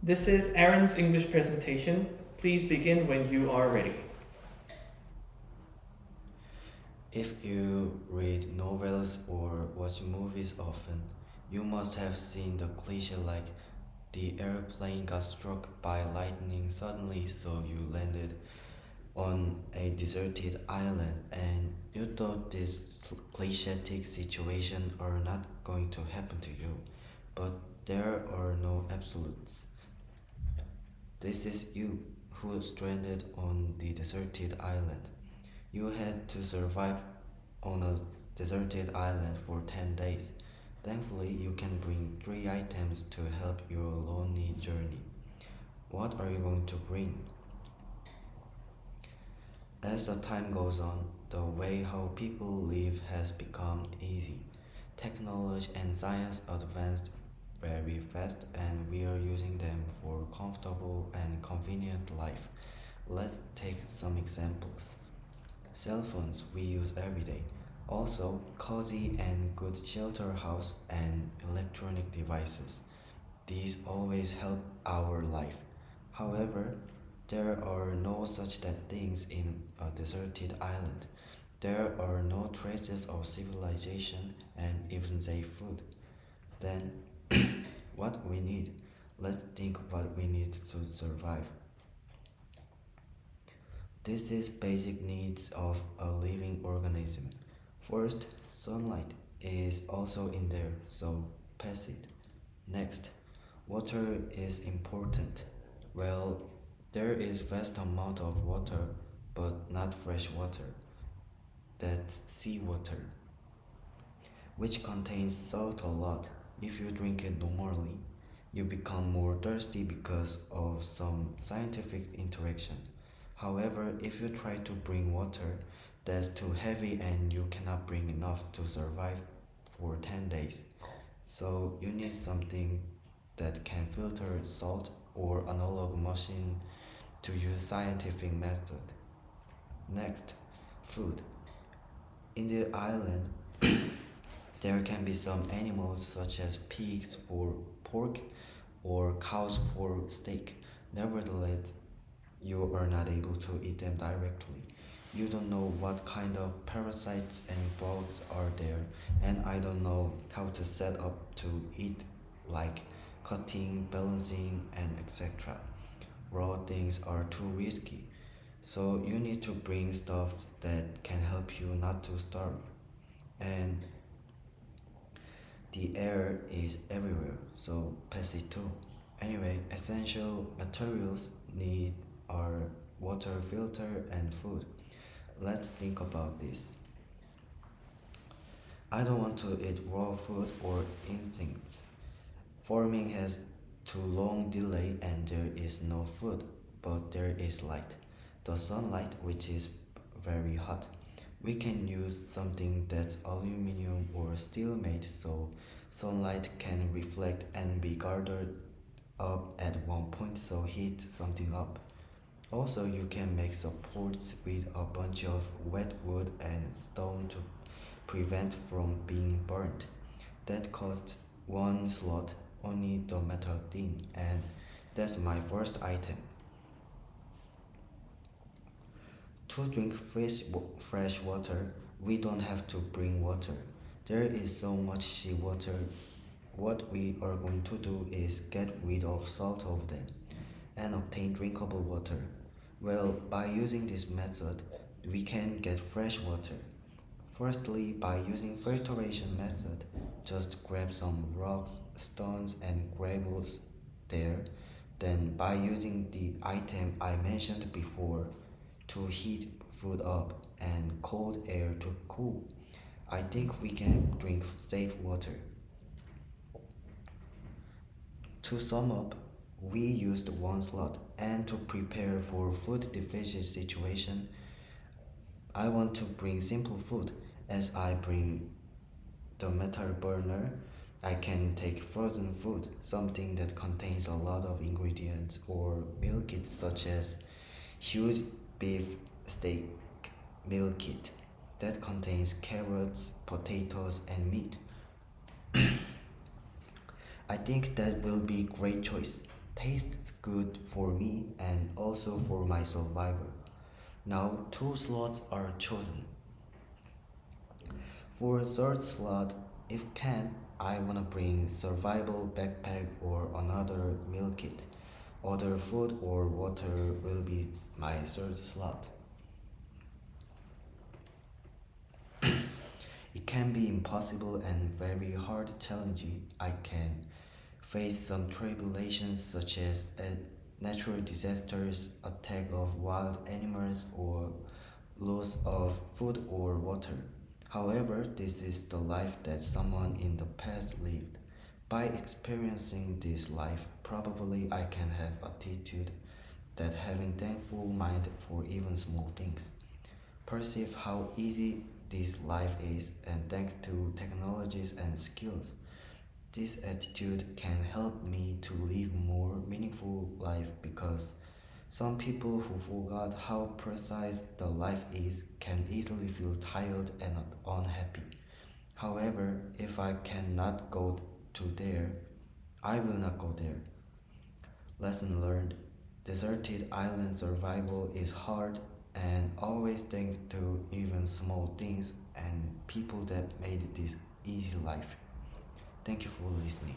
This is Aaron's English presentation. Please begin when you are ready. If you read novels or watch movies often, you must have seen the cliche like the airplane got struck by lightning suddenly, so you landed on a deserted island and you thought this cliché situation are not going to happen to you. But there are no absolutes. This is you who stranded on the deserted island. You had to survive on a deserted island for 10 days. Thankfully, you can bring 3 items to help your lonely journey. What are you going to bring? As the time goes on, the way how people live has become easy. Technology and science advanced very fast and we are using them for comfortable and convenient life. Let's take some examples. Cell phones we use every day. Also, cozy and good shelter house and electronic devices. These always help our life. However, there are no such things in a deserted island. There are no traces of civilization and even safe food. Then, what we need? Let's think what we need to survive. This is basic needs of a living organism. First, sunlight is also in there, so pass it. Next, water is important. Well, there is vast amount of water, but not fresh water. That's seawater, which contains salt a lot. If you drink it normally, you become more thirsty because of some scientific interaction. However, if you try to bring water, that's too heavy and you cannot bring enough to survive for 10 days. So you need something that can filter salt or analog machine to use scientific method. Next, food. In the island, there can be some animals such as pigs for pork or cows for steak. Nevertheless, you are not able to eat them directly. You don't know what kind of parasites and bugs are there, and I don't know how to set up to eat, like cutting, balancing, and etc. Raw things are too risky, so you need to bring stuff that can help you not to starve. And the air is everywhere, so pass it too. Anyway, essential materials need are water, filter, and food. Let's think about this. I don't want to eat raw food or insects. Farming has too long delay and there is no food, but there is light. The sunlight, which is very hot. We can use something that's aluminum or steel made so sunlight can reflect and be gathered up at one point so heat something up. Also, you can make supports with a bunch of wet wood and stone to prevent from being burnt. That costs 1 slot, only the metal thing, and that's my first item. To drink fresh water, we don't have to bring water. There is so much seawater. What we are going to do is get rid of salt of them and obtain drinkable water. Well, by using this method, we can get fresh water. Firstly, by using filtration method, just grab some rocks, stones and gravels there. Then by using the item I mentioned before to heat food up and cold air to cool, I think we can drink safe water. To sum up, we used 1 slot, and to prepare for food deficit situation, I want to bring simple food. As I bring the metal burner, I can take frozen food, something that contains a lot of ingredients, or meal kits such as huge beef steak meal kit that contains carrots, potatoes, and meat. I think that will be great choice. tastes good for me and also for my survivor. Now 2 slots are chosen. For third slot, if can, I wanna bring survival backpack or another meal kit. Other food or water will be my third slot. It can be impossible and very hard challenging. I can face some tribulations such as natural disasters, attack of wild animals, or loss of food or water. However, this is the life that someone in the past lived. By experiencing this life, probably I can have attitude that having thankful mind for even small things. Perceive how easy this life is and thanks to technologies and skills. This attitude can help me to live more meaningful life because some people who forgot how precise the life is can easily feel tired and unhappy. However, if I cannot go to there, I will not go there. Lesson learned. Deserted island survival is hard and always think to even small things and people that made this easy life. Thank you for listening.